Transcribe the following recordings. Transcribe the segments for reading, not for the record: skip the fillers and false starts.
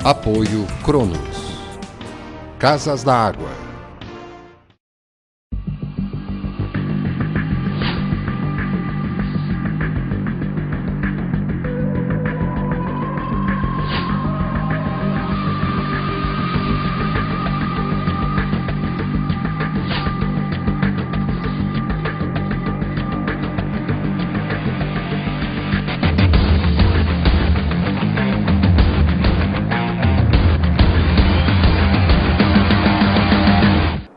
Apoio Cronos. Casas da Água.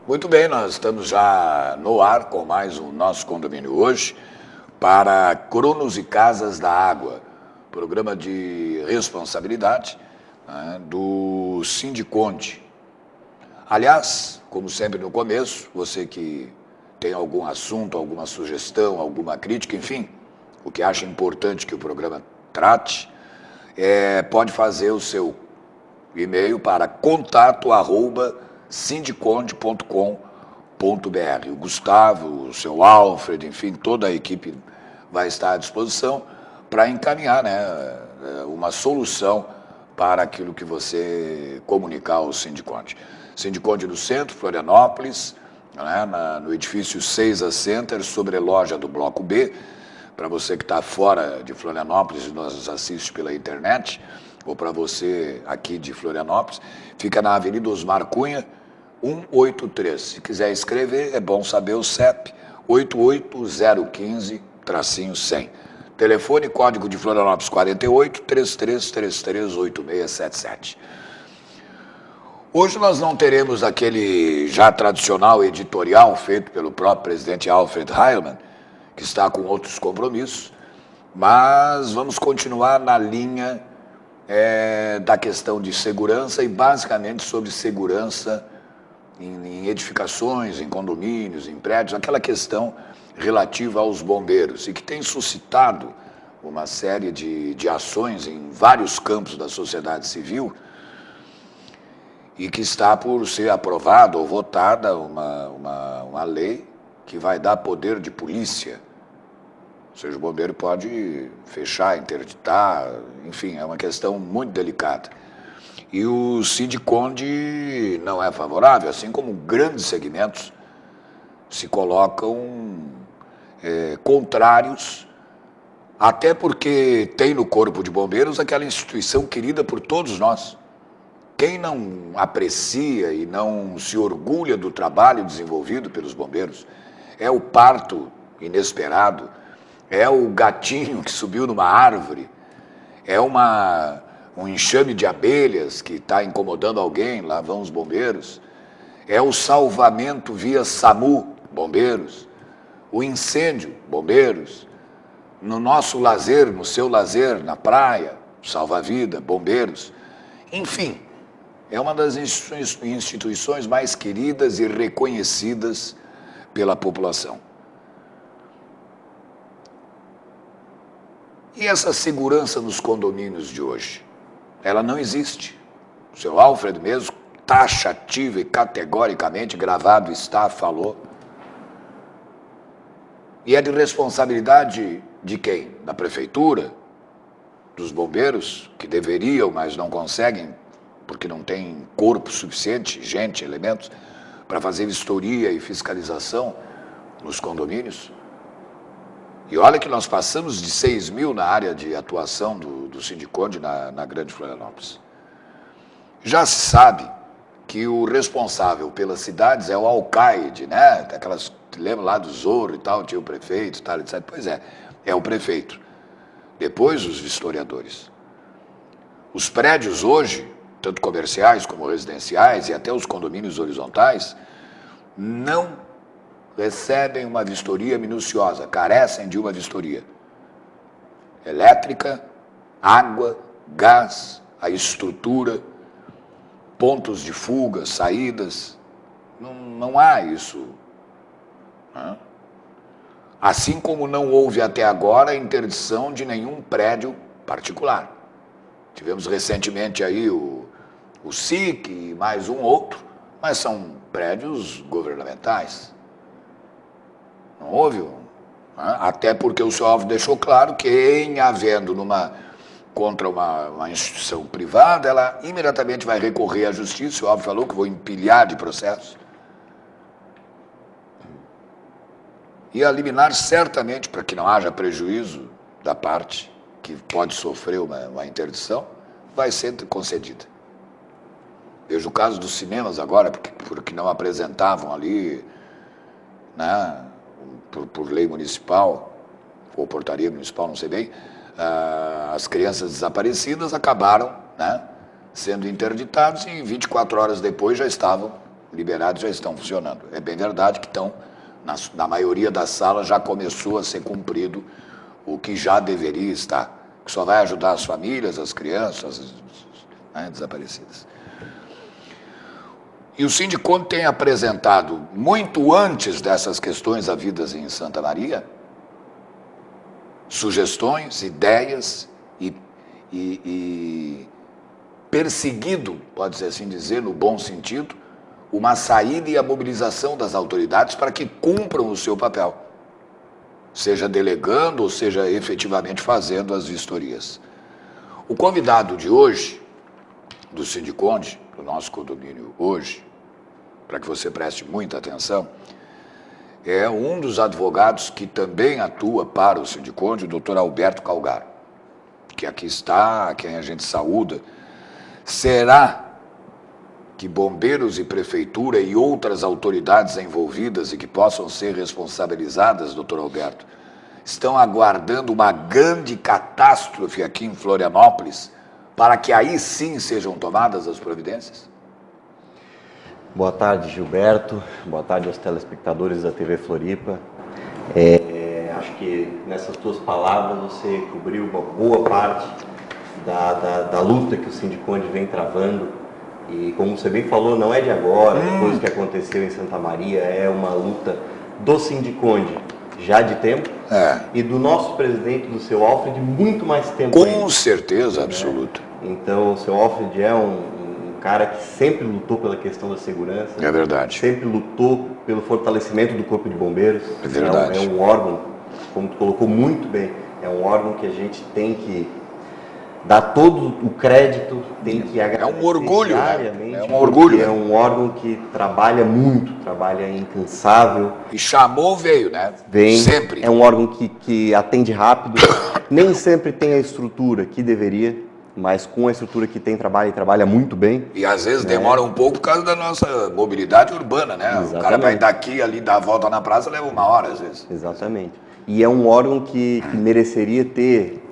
Muito bem, nós estamos já no ar com mais um Nosso Condomínio hoje para Cronos e Casas da Água, programa de responsabilidade, né, do Sindiconde. Aliás, como sempre no começo, você que tem algum assunto, alguma sugestão, alguma crítica, enfim, o que acha importante que o programa trate, pode fazer o seu e-mail para contato@sindiconde.com.br. O Gustavo, o seu Alfred, enfim, toda a equipe vai estar à disposição para encaminhar, né, uma solução para aquilo que você comunicar ao Sindiconde. Sindiconde do Centro, Florianópolis, né, no edifício 6A Center, sobre a loja do Bloco B. Para você que está fora de Florianópolis e nos assiste pela internet, ou para você aqui de Florianópolis, fica na Avenida Osmar Cunha, 183. Se quiser escrever, é bom saber o CEP, 88015-100. Telefone, código de Florianópolis 48 3333 8677. Hoje nós não teremos aquele já tradicional editorial feito pelo próprio presidente Alfred Heilmann, que está com outros compromissos, mas vamos continuar na linha da questão de segurança e basicamente sobre segurança em edificações, em condomínios, em prédios, aquela questão relativa aos bombeiros e que tem suscitado uma série de ações em vários campos da sociedade civil e que está por ser aprovada ou votada uma lei que vai dar poder de polícia. Ou seja, o bombeiro pode fechar, interditar, enfim, é uma questão muito delicada. E o Sindiconde não é favorável, assim como grandes segmentos se colocam contrários, até porque tem no Corpo de Bombeiros aquela instituição querida por todos nós. Quem não aprecia e não se orgulha do trabalho desenvolvido pelos bombeiros é o parto inesperado, é o gatinho que subiu numa árvore, é um enxame de abelhas que está incomodando alguém, lá vão os bombeiros, é o salvamento via SAMU, bombeiros, o incêndio, bombeiros, no nosso lazer, no seu lazer, na praia, salva-vida, bombeiros, enfim, é uma das instituições mais queridas e reconhecidas pela população. E essa segurança nos condomínios de hoje? Ela não existe. O seu Alfred mesmo, taxativa e categoricamente gravado está, falou. E é de responsabilidade de quem? Da prefeitura? Dos bombeiros, que deveriam, mas não conseguem, porque não tem corpo suficiente, gente, elementos, para fazer vistoria e fiscalização nos condomínios? E olha que nós passamos de 6 mil na área de atuação do Sindiconde na Grande Florianópolis. Já se sabe que o responsável pelas cidades é o alcaide, né? Aquelas, lembra lá do Zorro e tal, tinha o prefeito e tal, etc. Pois é o prefeito. Depois os vistoriadores. Os prédios hoje, tanto comerciais como residenciais e até os condomínios horizontais, não recebem uma vistoria minuciosa, carecem de uma vistoria. Elétrica, água, gás, a estrutura, pontos de fuga, saídas, não há isso. Né? Assim como não houve até agora a interdição de nenhum prédio particular. Tivemos recentemente aí o SIC e mais um outro, mas são prédios governamentais. Não houve, até porque o senhor Alves deixou claro que em havendo numa contra uma instituição privada, ela imediatamente vai recorrer à justiça, o óbvio falou que vou empilhar de processos. E a liminar, certamente, para que não haja prejuízo da parte que pode sofrer uma interdição, vai ser concedida. Vejo o caso dos cinemas agora, porque não apresentavam ali, né, por lei municipal, ou portaria municipal, não sei bem, as crianças desaparecidas acabaram, né, sendo interditados e 24 horas depois já estavam liberados, já estão funcionando. É bem verdade que estão, na maioria das salas já começou a ser cumprido o que já deveria estar, que só vai ajudar as famílias, as crianças, né, desaparecidas. E o Sindiconde tem apresentado, muito antes dessas questões havidas em Santa Maria, sugestões, ideias e perseguido, pode-se assim dizer, no bom sentido, uma saída e a mobilização das autoridades para que cumpram o seu papel, seja delegando ou seja efetivamente fazendo as vistorias. O convidado de hoje, do Sindiconde, do nosso condomínio hoje, para que você preste muita atenção, é um dos advogados que também atua para o Sindiconde, o doutor Alberto Calgaro, que aqui está, a quem a gente saúda. Será que bombeiros e prefeitura e outras autoridades envolvidas e que possam ser responsabilizadas, doutor Alberto, estão aguardando uma grande catástrofe aqui em Florianópolis para que aí sim sejam tomadas as providências? Boa tarde, Gilberto. Boa tarde aos telespectadores da TV Floripa. Acho que nessas tuas palavras você cobriu uma boa parte da luta que o Sindiconde vem travando. E como você bem falou, não é de agora, depois do que aconteceu em Santa Maria, é uma luta do Sindiconde já de tempo e do nosso presidente, do seu Alfred, muito mais tempo. Com certeza absoluta. Então, o seu Alfred é um cara que sempre lutou pela questão da segurança. É verdade. Sempre lutou pelo fortalecimento do Corpo de Bombeiros. É verdade. É um órgão, como tu colocou muito bem, é um órgão que a gente tem que dar todo o crédito, tem que agradecer. É um orgulho, diariamente, né? É um orgulho. É um órgão que trabalha muito, trabalha incansável. E chamou, veio, né? Vem, sempre. É um órgão que atende rápido, nem sempre tem a estrutura que deveria, mas com a estrutura que tem, trabalha muito bem. E às vezes demora um pouco por causa da nossa mobilidade urbana, né? Exatamente. O cara vai daqui ali, dar a volta na praça, leva 1 hora às vezes. Exatamente. E é um órgão que mereceria ter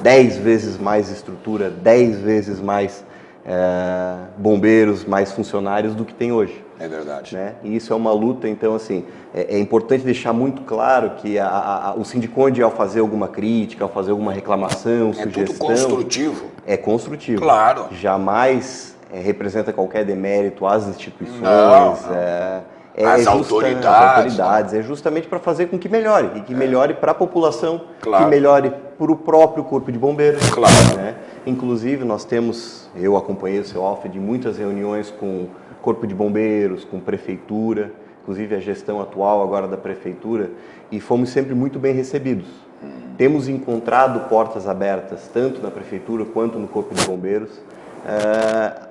10 vezes mais estrutura, 10 vezes mais bombeiros, mais funcionários do que tem hoje. É verdade. Né? E isso é uma luta, então assim, é importante deixar muito claro que o Sindiconde, ao fazer alguma crítica, ao fazer alguma reclamação, sugestão... É tudo construtivo. É construtivo. Claro. Jamais representa qualquer demérito às instituições, às autoridades. É justamente para fazer com que melhore, e que melhore para a população, claro, que melhore para o próprio Corpo de Bombeiros. Claro. Né? Inclusive, eu acompanhei o seu Alfred em muitas reuniões com Corpo de Bombeiros, com Prefeitura, inclusive a gestão atual agora da Prefeitura, e fomos sempre muito bem recebidos. Temos encontrado portas abertas, tanto na Prefeitura quanto no Corpo de Bombeiros.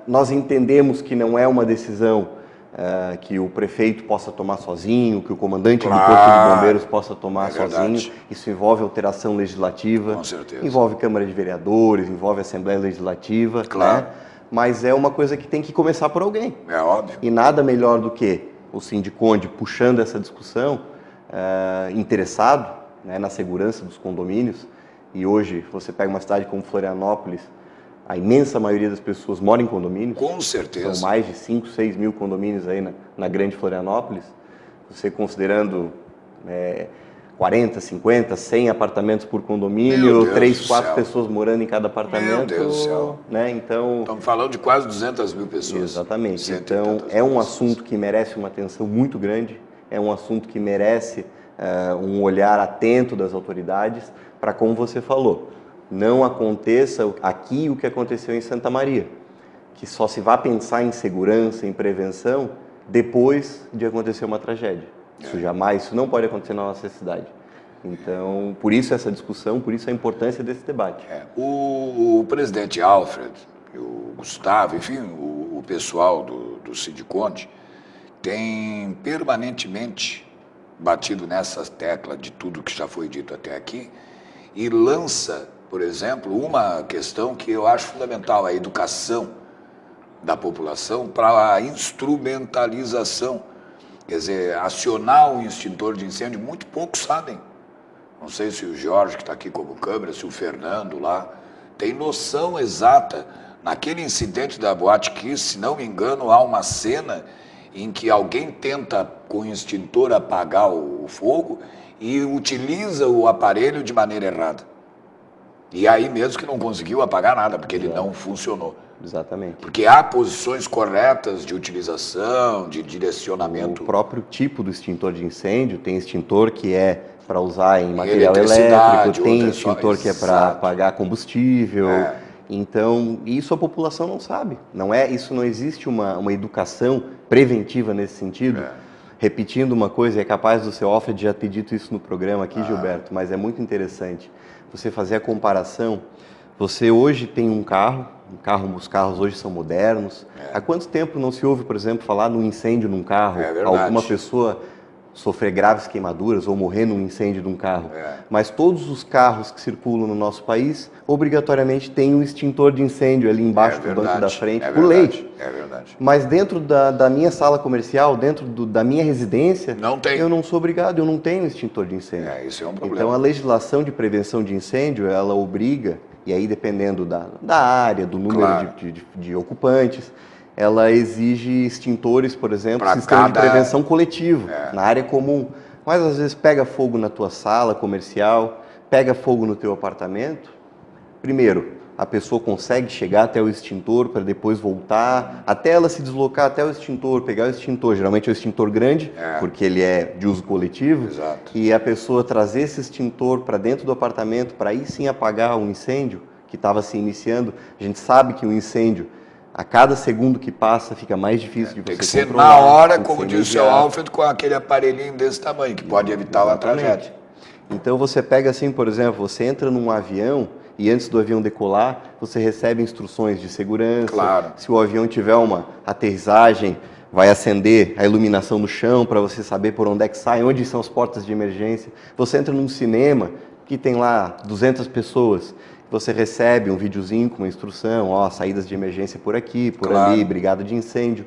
Nós entendemos que não é uma decisão que o prefeito possa tomar sozinho, que o comandante do Corpo de Bombeiros possa tomar sozinho. Isso envolve alteração legislativa, com certeza, envolve Câmara de Vereadores, envolve Assembleia Legislativa. Claro. Né? Mas é uma coisa que tem que começar por alguém. É óbvio. E nada melhor do que o Sindiconde puxando essa discussão, interessado, né, na segurança dos condomínios. E hoje você pega uma cidade como Florianópolis, a imensa maioria das pessoas mora em condomínios. Com certeza. São mais de 5, 6 mil condomínios aí na grande Florianópolis. Você considerando 40, 50, 100 apartamentos por condomínio, 3, 4 pessoas morando em cada apartamento. Meu Deus do céu. Né? Então, estamos falando de quase 200 mil pessoas. Exatamente. Então, é um assunto que merece uma atenção muito grande, é um assunto que merece um olhar atento das autoridades para, como você falou, não aconteça aqui o que aconteceu em Santa Maria, que só se vai pensar em segurança, em prevenção, depois de acontecer uma tragédia. Isso não pode acontecer na nossa cidade. Então, por isso essa discussão, por isso a importância desse debate. O presidente Alfred, o Gustavo, enfim, o pessoal do Sindiconde tem permanentemente batido nessa tecla de tudo que já foi dito até aqui e lança, por exemplo, uma questão que eu acho fundamental, a educação da população para a instrumentalização. Quer dizer, acionar o extintor de incêndio, muito poucos sabem. Não sei se o Jorge, que está aqui como câmera, se o Fernando lá, tem noção exata. Naquele incidente da Boate Kiss, se não me engano, há uma cena em que alguém tenta com o extintor apagar o fogo e utiliza o aparelho de maneira errada. E aí mesmo que não conseguiu apagar nada, porque ele não funcionou. Exatamente. Porque há posições corretas de utilização, de direcionamento. O próprio tipo do extintor de incêndio, tem extintor que é para usar em material elétrico, tem extintor que é para apagar combustível. Então, isso a população não sabe. Isso não existe uma educação preventiva nesse sentido. Repetindo uma coisa, é capaz do seu Alfred já ter dito isso no programa aqui, Gilberto, mas é muito interessante você fazer a comparação. Você hoje tem um carro, os carros hoje são modernos. Há quanto tempo não se ouve, por exemplo, falar num incêndio num carro? Alguma pessoa sofrer graves queimaduras ou morrer num incêndio de um carro. Mas todos os carros que circulam no nosso país, obrigatoriamente tem um extintor de incêndio ali embaixo do banco da frente, por lei. É verdade. Mas dentro da minha sala comercial, dentro da minha residência, eu não sou obrigado, eu não tenho extintor de incêndio. Isso é um problema. Então a legislação de prevenção de incêndio, ela obriga, e aí dependendo da área, do número de ocupantes, ela exige extintores, por exemplo, sistema de prevenção coletivo, na área comum. Mas às vezes pega fogo na tua sala comercial, pega fogo no teu apartamento. Primeiro, a pessoa consegue chegar até o extintor para depois voltar, até ela se deslocar até o extintor, pegar o extintor. Geralmente é o extintor grande, porque ele é de uso coletivo. Exato. E a pessoa trazer esse extintor para dentro do apartamento para aí sim apagar um incêndio que estava se iniciando. A gente sabe que um incêndio, a cada segundo que passa, fica mais difícil de você controlar. Tem que ser na hora, como disse o Alfred, com aquele aparelhinho desse tamanho, que pode evitar uma tragédia. Então você pega assim, por exemplo, você entra num avião e antes do avião decolar, você recebe instruções de segurança. Claro. Se o avião tiver uma aterrissagem, vai acender a iluminação no chão para você saber por onde é que sai, onde são as portas de emergência. Você entra num cinema que tem lá 200 pessoas, você recebe um videozinho com uma instrução, saídas de emergência por aqui, por ali, brigada de incêndio.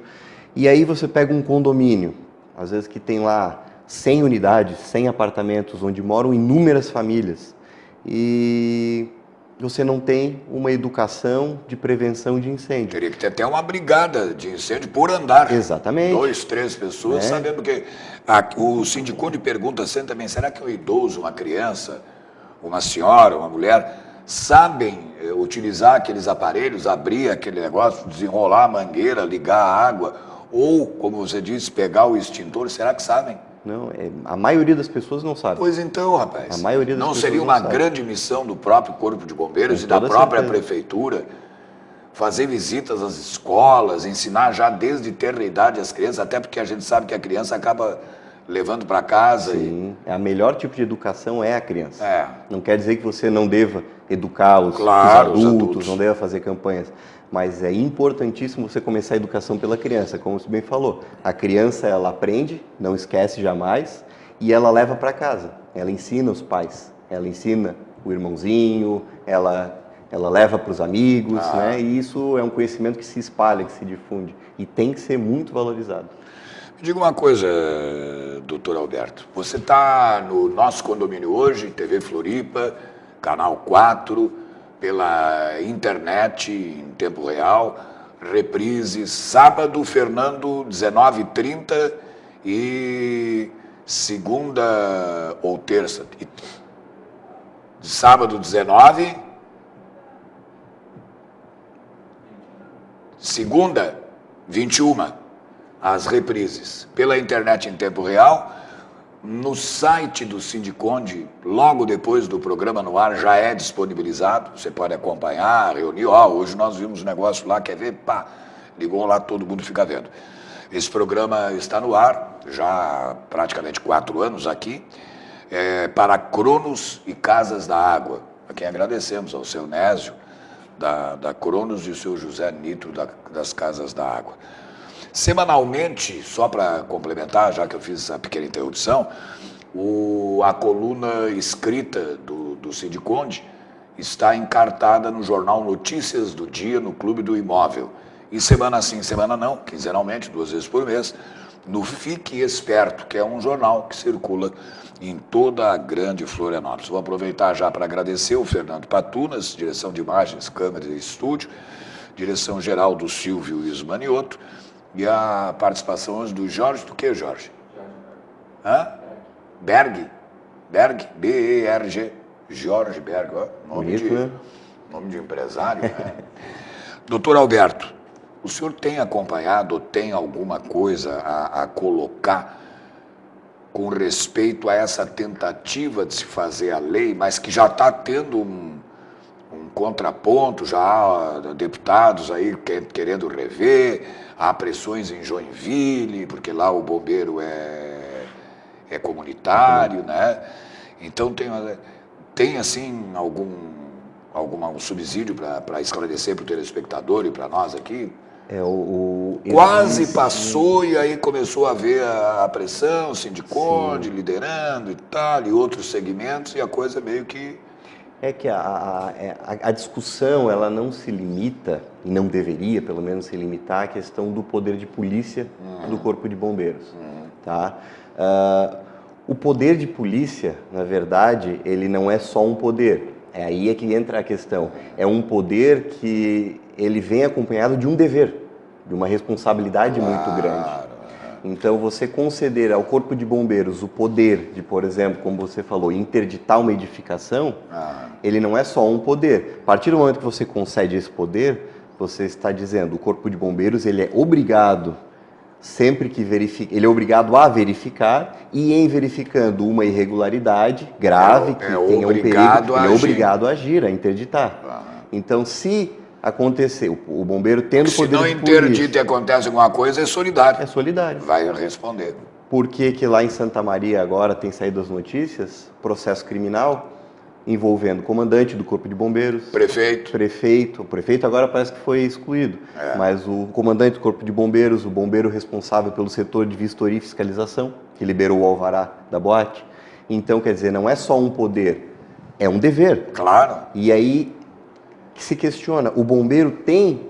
E aí você pega um condomínio, às vezes que tem lá 100 unidades, 100 apartamentos, onde moram inúmeras famílias. E você não tem uma educação de prevenção de incêndio. Teria que ter até uma brigada de incêndio por andar. Exatamente. 2, 3 pessoas, sabendo que... O Sindiconde pergunta sempre também, será que um idoso, uma criança, uma senhora, uma mulher, sabem utilizar aqueles aparelhos, abrir aquele negócio, desenrolar a mangueira, ligar a água, ou, como você disse, pegar o extintor, será que sabem? Não, a maioria das pessoas não sabe. Pois então, rapaz. A maioria das não pessoas seria não uma sabe. grande missão do próprio Corpo de Bombeiros e da própria prefeitura fazer visitas às escolas, ensinar já desde tenra idade as crianças, até porque a gente sabe que a criança acaba levando para casa. Sim, a melhor tipo de educação é a criança. Não quer dizer que você não deva educar os adultos, não deva fazer campanhas. Mas é importantíssimo você começar a educação pela criança, como você bem falou. A criança, ela aprende, não esquece jamais, e ela leva para casa. Ela ensina os pais, ela ensina o irmãozinho, ela leva para os amigos, né? E isso é um conhecimento que se espalha, que se difunde, e tem que ser muito valorizado. Me diga uma coisa, doutor Alberto, você está no nosso condomínio hoje, TV Floripa, Canal 4, pela internet em tempo real, reprise sábado, Fernando, 19h30 e segunda ou terça. Sábado, 19, segunda, 21, as reprises. Pela internet em tempo real, no site do Sindiconde, logo depois do programa no ar, já é disponibilizado. Você pode acompanhar, reunir. Hoje nós vimos um negócio lá, quer ver? Pá, ligou lá, todo mundo fica vendo. Esse programa está no ar, já há praticamente 4 anos aqui. para Cronos e Casas da Água, a quem agradecemos, ao seu Nésio, da Cronos, e o seu José Nitro, das Casas da Água. Semanalmente, só para complementar, já que eu fiz essa pequena interrupção, a coluna escrita do Cid Conde está encartada no jornal Notícias do Dia, no Clube do Imóvel. E semana sim, semana não, quinzenalmente, 2 vezes por mês, no Fique Esperto, que é um jornal que circula em toda a grande Florianópolis. Vou aproveitar já para agradecer o Fernando Patunas, direção de imagens, câmera e estúdio, direção geral do Silvio Ismanioto, e a participação hoje do Jorge, do que, Jorge? Hã? Berg, B-E-R-G, Jorge Berg, ó, nome de empresário, né? Doutor Alberto, o senhor tem acompanhado ou tem alguma coisa a colocar com respeito a essa tentativa de se fazer a lei, mas que já está tendo um contraponto, já há deputados aí querendo rever, há pressões em Joinville, porque lá o bombeiro é comunitário, né? Então tem assim algum subsídio para esclarecer para o telespectador e para nós aqui? Quase passou e aí começou a haver a pressão, o Sindiconde liderando e tal, e outros segmentos, e a coisa meio que... É que a discussão, ela não se limita, e não deveria pelo menos se limitar, à questão do poder de polícia do Corpo de Bombeiros. Tá? O poder de polícia, na verdade, ele não é só um poder. Aí é que entra a questão. É um poder que ele vem acompanhado de um dever, de uma responsabilidade muito grande. Então, você conceder ao Corpo de Bombeiros o poder de, por exemplo, como você falou, interditar uma edificação, ele não é só um poder. A partir do momento que você concede esse poder, você está dizendo, o Corpo de Bombeiros ele é obrigado, sempre que verifica, ele é obrigado a verificar, e em verificando uma irregularidade grave, que tenha um perigo, ele é obrigado a agir, a interditar. Então, se acontecer, o bombeiro tendo poder de polícia... Se não interdita e acontece alguma coisa, é solidário. É solidário. Vai responder. Por que lá em Santa Maria agora tem saído as notícias? Processo criminal envolvendo comandante do Corpo de Bombeiros. Prefeito. O prefeito agora parece que foi excluído. Mas o comandante do Corpo de Bombeiros, o bombeiro responsável pelo setor de vistoria e fiscalização, que liberou o alvará da boate. Então, quer dizer, não é só um poder, é um dever. Claro. E aí que se questiona, o bombeiro tem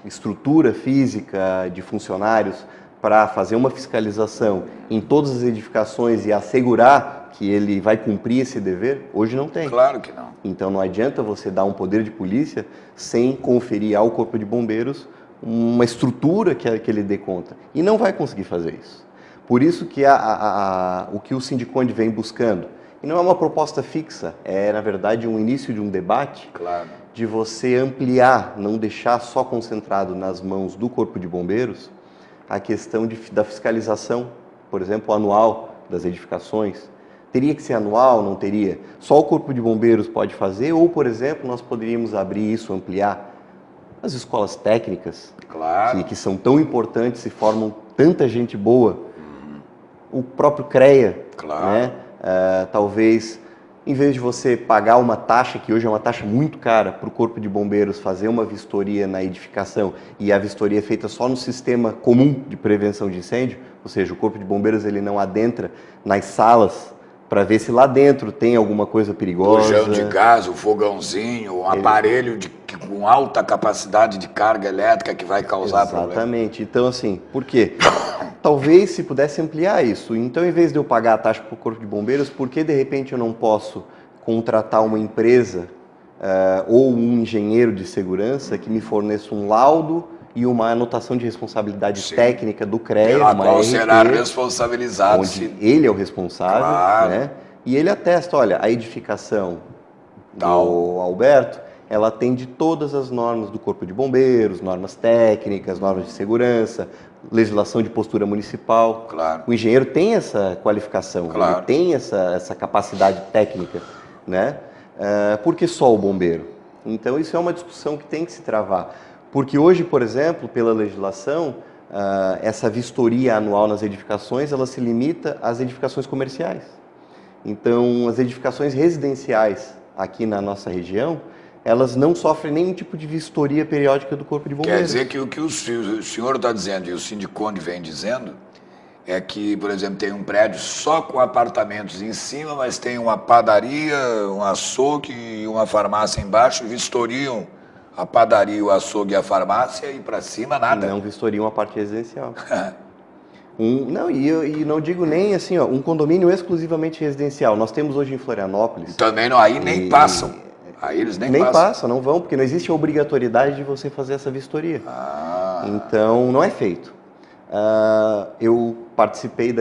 estrutura física de funcionários para fazer uma fiscalização em todas as edificações e assegurar que ele vai cumprir esse dever? Hoje não tem. Claro que não. Então não adianta você dar um poder de polícia sem conferir ao Corpo de Bombeiros uma estrutura que ele dê conta. E não vai conseguir fazer isso. Por isso que o que o Sindiconde vem buscando, e não é uma proposta fixa, é na verdade um início de um debate, de você ampliar, não deixar só concentrado nas mãos do Corpo de Bombeiros, a questão da fiscalização, por exemplo, anual das edificações. Teria que ser anual, não teria? Só o Corpo de Bombeiros pode fazer, ou, por exemplo, nós poderíamos abrir isso, ampliar as escolas técnicas, que são tão importantes e formam tanta gente boa. O próprio CREA, né? Talvez, em vez de você pagar uma taxa, que hoje é uma taxa muito cara, para o Corpo de Bombeiros fazer uma vistoria na edificação, e a vistoria é feita só no sistema comum de prevenção de incêndio, ou seja, o Corpo de Bombeiros ele não adentra nas salas para ver se lá dentro tem alguma coisa perigosa. Bujão de gás, o fogãozinho, um aparelho com alta capacidade de carga elétrica que vai causar problema. Exatamente. Então, assim, por quê? Talvez se pudesse ampliar isso. Então, em vez de eu pagar a taxa para o Corpo de Bombeiros, por que de repente eu não posso contratar uma empresa ou um engenheiro de segurança que me forneça um laudo e uma anotação de responsabilidade técnica do CREA, pela qual será responsabilizado. Onde ele é o responsável, né? E ele atesta, olha, a edificação do Alberto, ela atende todas as normas do Corpo de Bombeiros, normas técnicas, normas de segurança, legislação de postura municipal. O engenheiro tem essa qualificação, ele tem essa capacidade técnica, né? Por que só o bombeiro? Então isso é uma discussão que tem que se travar. Porque hoje, por exemplo, pela legislação, essa vistoria anual nas edificações, ela se limita às edificações comerciais. Então, as edificações residenciais aqui na nossa região, elas não sofrem nenhum tipo de vistoria periódica do Corpo de Bombeiros. Quer dizer que o que o senhor está dizendo e o Sindiconde vem dizendo é que, por exemplo, tem um prédio só com apartamentos em cima, mas tem uma padaria, um açougue e uma farmácia embaixo, vistoriam a padaria, o açougue e a farmácia e para cima nada. Não vistoriam a parte residencial. E não digo nem assim, ó, um condomínio exclusivamente residencial. Nós temos hoje em Florianópolis. Também não, aí nem passam. Aí eles nem passam, não vão, porque não existe a obrigatoriedade de você fazer essa vistoria. Então, não é feito. Eu participei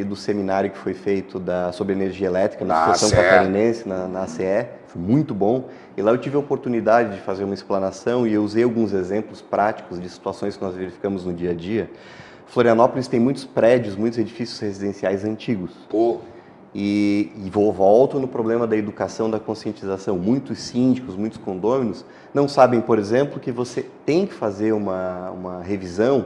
do seminário que foi feito sobre energia elétrica na Associação Catarinense, na ACE, foi muito bom. E lá eu tive a oportunidade de fazer uma explanação e eu usei alguns exemplos práticos de situações que nós verificamos no dia a dia. Florianópolis tem muitos prédios, muitos edifícios residenciais antigos. E volto no problema da educação, da conscientização. Muitos síndicos, muitos condôminos não sabem, por exemplo, que você tem que fazer uma revisão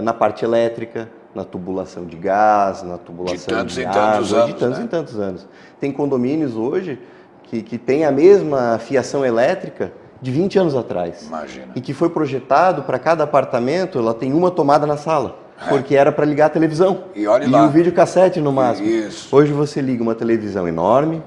na parte elétrica, na tubulação de gás, na tubulação de água, de tantos em tantos anos. Tem condomínios hoje que têm a mesma fiação elétrica de 20 anos atrás. Imagina. E que foi projetado para cada apartamento, ela tem uma tomada na sala. Porque era para ligar a televisão. E olha lá. E o videocassete no máximo. Isso. Hoje você liga uma televisão enorme,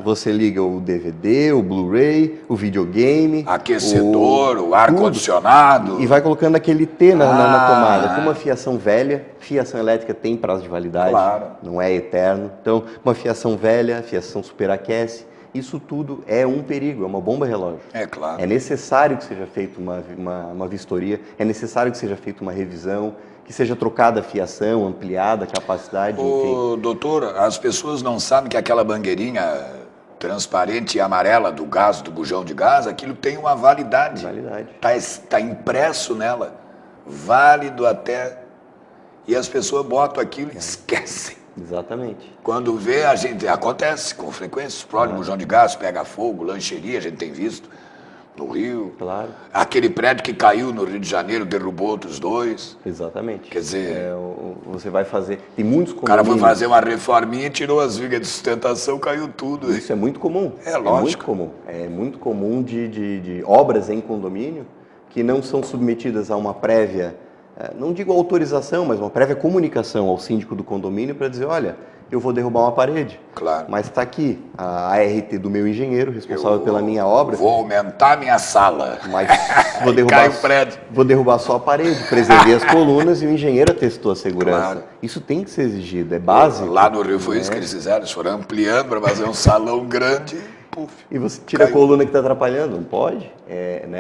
você liga o DVD, o Blu-ray, o videogame, aquecedor, o ar-condicionado. E vai colocando aquele T na tomada. Com uma fiação velha, fiação elétrica tem prazo de validade, não é eterno. Então, uma fiação velha, a fiação superaquece. Isso tudo é um perigo, é uma bomba relógio. É claro. É necessário que seja feita uma vistoria, é necessário que seja feita uma revisão, que seja trocada a fiação, ampliada a capacidade, enfim. Doutor, as pessoas não sabem que aquela mangueirinha transparente e amarela do gás, do bujão de gás, aquilo tem uma validade. Está impresso nela. Válido até... E as pessoas botam aquilo e esquecem. Exatamente. Quando vê, a gente... Acontece com frequência, explode bujão de gás, pega fogo, lancheria, a gente tem visto. No Rio. Claro. Aquele prédio que caiu no Rio de Janeiro, derrubou outros 2. Exatamente. Quer dizer... você vai fazer... Tem muitos condomínios... O cara foi fazer uma reforminha, tirou as vigas de sustentação, caiu tudo. Isso é muito comum. É lógico. É muito comum de obras em condomínio que não são submetidas a uma prévia, não digo autorização, mas uma prévia comunicação ao síndico do condomínio para dizer, olha, eu vou derrubar uma parede. Claro. Mas está aqui a ART do meu engenheiro, responsável pela minha obra. Vou aumentar minha sala. Mas vou derrubar só a parede, preservei as colunas e o engenheiro atestou a segurança. Claro. Isso tem que ser exigido, é básico. Lá no Rio foi isso que eles fizeram, eles foram ampliando para fazer um salão grande. Puf, e você tira a coluna que está atrapalhando? Não pode.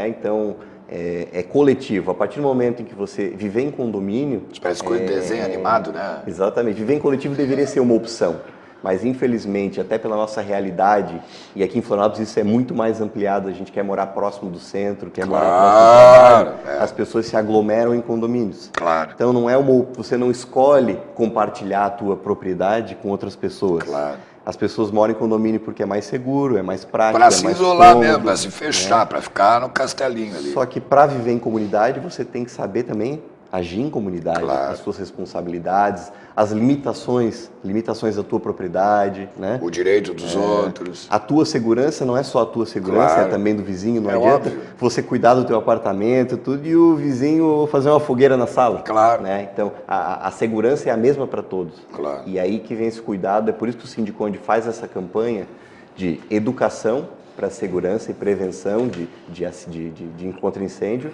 Então... É coletivo. A partir do momento em que você viver em condomínio... Isso parece coisa de desenho animado, né? Exatamente. Viver em coletivo deveria ser uma opção. Mas, infelizmente, até pela nossa realidade, e aqui em Florianópolis isso é muito mais ampliado, a gente quer morar próximo do centro, quer morar próximo do trabalho, as pessoas se aglomeram em condomínios. Claro. Então, você não escolhe compartilhar a tua propriedade com outras pessoas. Claro. As pessoas moram em condomínio porque é mais seguro, é mais prático, para se isolar mesmo, para se fechar, para ficar no castelinho ali. Só que para viver em comunidade, você tem que saber também agir em comunidade, claro. As suas responsabilidades, as limitações da tua propriedade, né? O direito dos outros. A tua segurança não é só a tua segurança, claro. É também do vizinho, não adianta óbvio. Você cuidar do teu apartamento, tudo, e o vizinho fazer uma fogueira na sala. Claro. Né? Então, a segurança é a mesma para todos. Claro. E aí que vem esse cuidado, é por isso que o Sindiconde faz essa campanha de educação para segurança e prevenção de contra incêndio,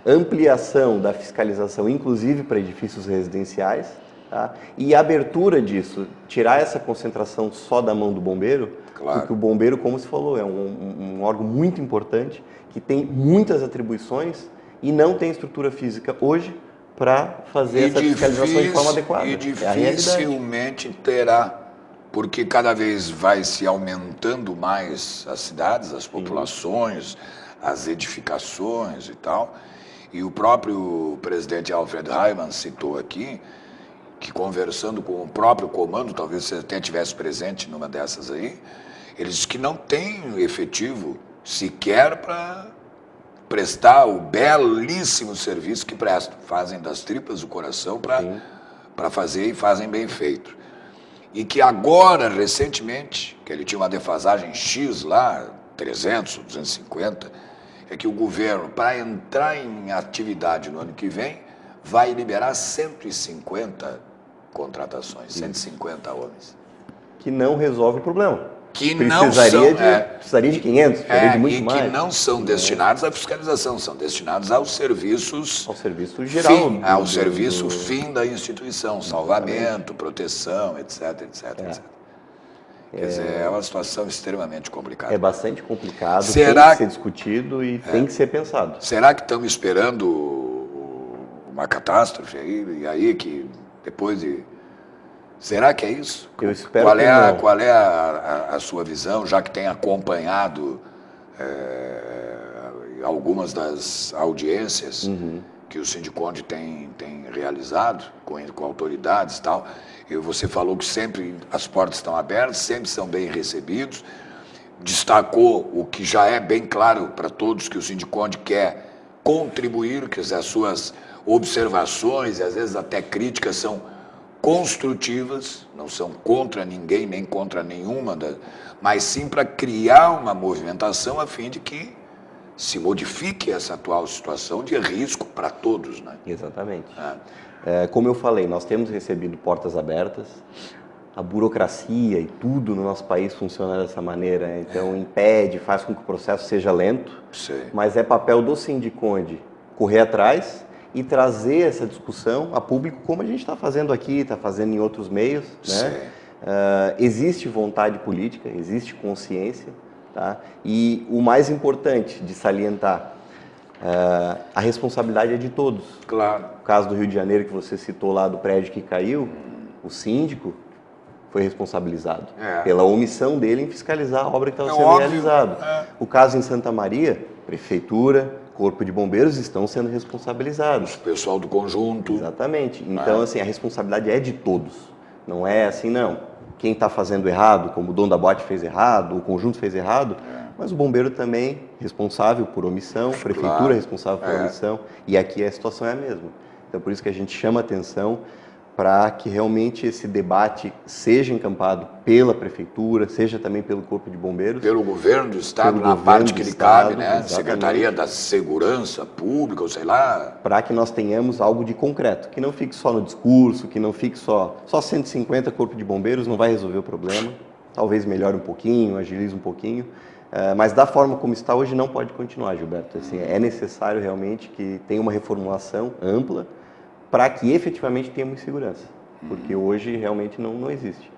ampliação da fiscalização, inclusive para edifícios residenciais, tá? E abertura disso, tirar essa concentração só da mão do bombeiro, claro. Porque o bombeiro, como se falou, é um órgão muito importante, que tem muitas atribuições e não tem estrutura física hoje para fazer essa fiscalização de forma adequada. E dificilmente terá, porque cada vez vai se aumentando mais as cidades, as populações, as edificações e tal. E o próprio presidente Alfred Heimann citou aqui que, conversando com o próprio comando, talvez você até estivesse presente numa dessas aí, ele disse que não tem efetivo sequer para prestar o belíssimo serviço que prestam. Fazem das tripas do coração para fazer e fazem bem feito. e que agora, recentemente, que ele tinha uma defasagem X lá, 300, 250, é que o governo, para entrar em atividade no ano que vem, vai liberar 150 contratações, 150 homens. Que não resolve o problema. Que precisaria de 500, precisaria de muito mais. E que não são destinados à fiscalização, são destinados aos serviços... Ao serviço geral. Ao serviço fim da instituição, salvamento, proteção, etc, etc, etc. Quer dizer, é uma situação extremamente complicada. É bastante complicado, tem que ser discutido e tem que ser pensado. Será que estamos esperando uma catástrofe aí, e aí que depois de... Será que é isso? Eu espero Qual é a sua visão, já que tem acompanhado algumas das audiências que o Sindiconde tem realizado com autoridades e tal? E você falou que sempre as portas estão abertas, sempre são bem recebidos. Destacou o que já é bem claro para todos, que o Sindiconde quer contribuir, que as suas observações e às vezes até críticas são construtivas, não são contra ninguém, nem contra nenhuma, mas sim para criar uma movimentação a fim de que se modifique essa atual situação de risco para todos, né? Exatamente. Como eu falei, nós temos recebido portas abertas, a burocracia e tudo no nosso país funciona dessa maneira, então impede, faz com que o processo seja lento, mas é papel do Sindiconde correr atrás e trazer essa discussão a público, como a gente está fazendo aqui, está fazendo em outros meios, né? Existe vontade política, existe consciência, tá? E o mais importante de salientar, a responsabilidade é de todos. Claro. O caso do Rio de Janeiro, que você citou lá do prédio que caiu, o síndico foi responsabilizado pela omissão dele em fiscalizar a obra que estava sendo realizada. O caso em Santa Maria, prefeitura, Corpo de Bombeiros estão sendo responsabilizados. O pessoal do conjunto. Exatamente. Então, assim, a responsabilidade é de todos. Não é assim, não. Quem está fazendo errado, como o dono da boate fez errado, o conjunto fez errado, mas o bombeiro também responsável por omissão, a prefeitura responsável por omissão, e aqui a situação é a mesma. Então, por isso que a gente chama atenção para que realmente esse debate seja encampado pela prefeitura, seja também pelo Corpo de Bombeiros. Pelo governo do Estado, na parte que lhe cabe, né? Exatamente. Secretaria da Segurança Pública, ou sei lá. Para que nós tenhamos algo de concreto, que não fique só no discurso, que não fique só 150 Corpo de Bombeiros não vai resolver o problema. Talvez melhore um pouquinho, agilize um pouquinho, mas da forma como está hoje não pode continuar, Gilberto. Assim, é necessário realmente que tenha uma reformulação ampla, para que efetivamente tenhamos segurança, porque hoje realmente não existe.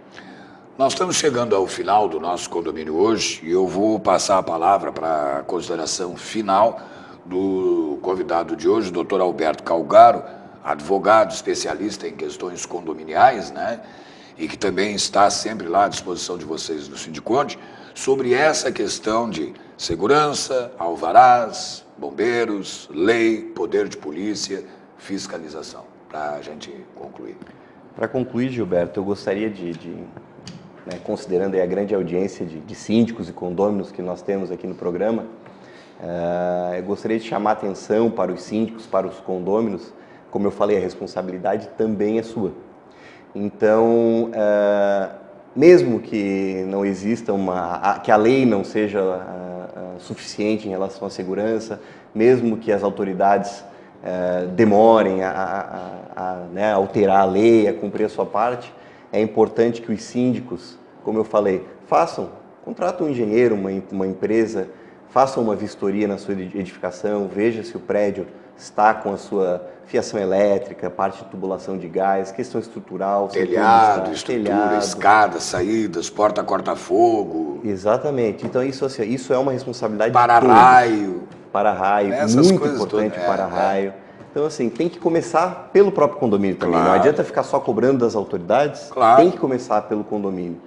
Nós estamos chegando ao final do nosso condomínio hoje e eu vou passar a palavra para a consideração final do convidado de hoje, o Dr. Alberto Calgaro, advogado, especialista em questões condominiais, né? E que também está sempre lá à disposição de vocês do Sindiconde, sobre essa questão de segurança, alvarás, bombeiros, lei, poder de polícia, fiscalização, para a gente concluir. Para concluir, Gilberto, eu gostaria considerando aí a grande audiência de síndicos e condôminos que nós temos aqui no programa, eu gostaria de chamar a atenção para os síndicos, para os condôminos. Como eu falei, a responsabilidade também é sua. Então, mesmo que não exista que a lei não seja suficiente em relação à segurança, mesmo que as autoridades demorem a alterar a lei, a cumprir a sua parte, é importante que os síndicos, como eu falei, contratem um engenheiro, uma empresa, façam uma vistoria na sua edificação, veja se o prédio está com a sua fiação elétrica, parte de tubulação de gás, questão estrutural, telhado, estrutura, escadas, saídas, porta corta-fogo. Exatamente. Então isso é uma responsabilidade para-raio. Para-raio, muito importante o para-raio. Então, assim, tem que começar pelo próprio condomínio também. Claro. Não adianta ficar só cobrando das autoridades, claro. Tem que começar pelo condomínio.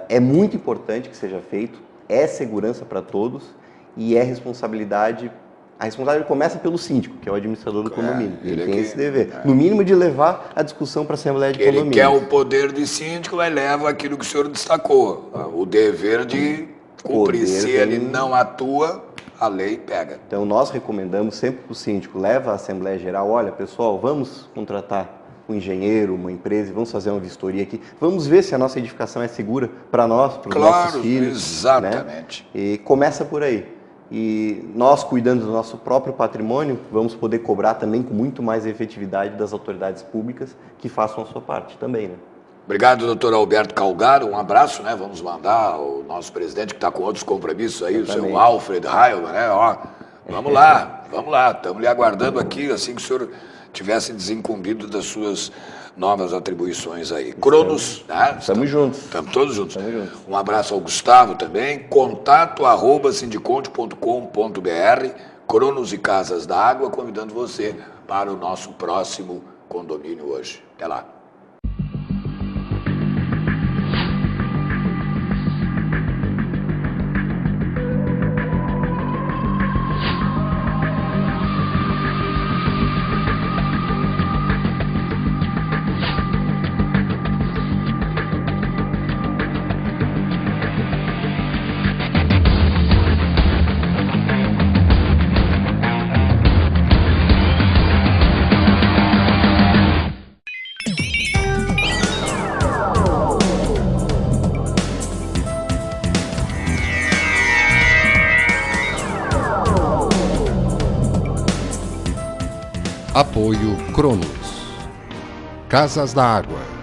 É muito importante que seja feito, é segurança para todos e é responsabilidade. A responsabilidade começa pelo síndico, que é o administrador do condomínio. Ele tem esse dever. No mínimo de levar a discussão para a Assembleia de Condomínio. Ele quer o poder de síndico, mas leva aquilo que o senhor destacou. O dever de cumprir. Se ele não atua, a lei pega. Então, nós recomendamos sempre para o síndico, leva à Assembleia Geral, olha, pessoal, vamos contratar um engenheiro, uma empresa, e vamos fazer uma vistoria aqui, vamos ver se a nossa edificação é segura para nós, para os nossos filhos. Exatamente. Né? E começa por aí. E nós, cuidando do nosso próprio patrimônio, vamos poder cobrar também com muito mais efetividade das autoridades públicas que façam a sua parte também, né? Obrigado, doutor Alberto Calgaro. Um abraço, né? Vamos mandar ao nosso presidente que está com outros compromissos aí, o seu Alfred Heilmann, né? Ó, vamos lá, estamos lhe aguardando aqui, assim que o senhor tivesse desincumbido das suas novas atribuições aí. Cronos, né? Estamos juntos. Estamos todos juntos. Estamos juntos. Um abraço ao Gustavo também. contato@sindiconte.com.br, Cronos e Casas da Água, convidando você para o nosso próximo condomínio hoje. Até lá. Apoio Cronos. Casas da Água.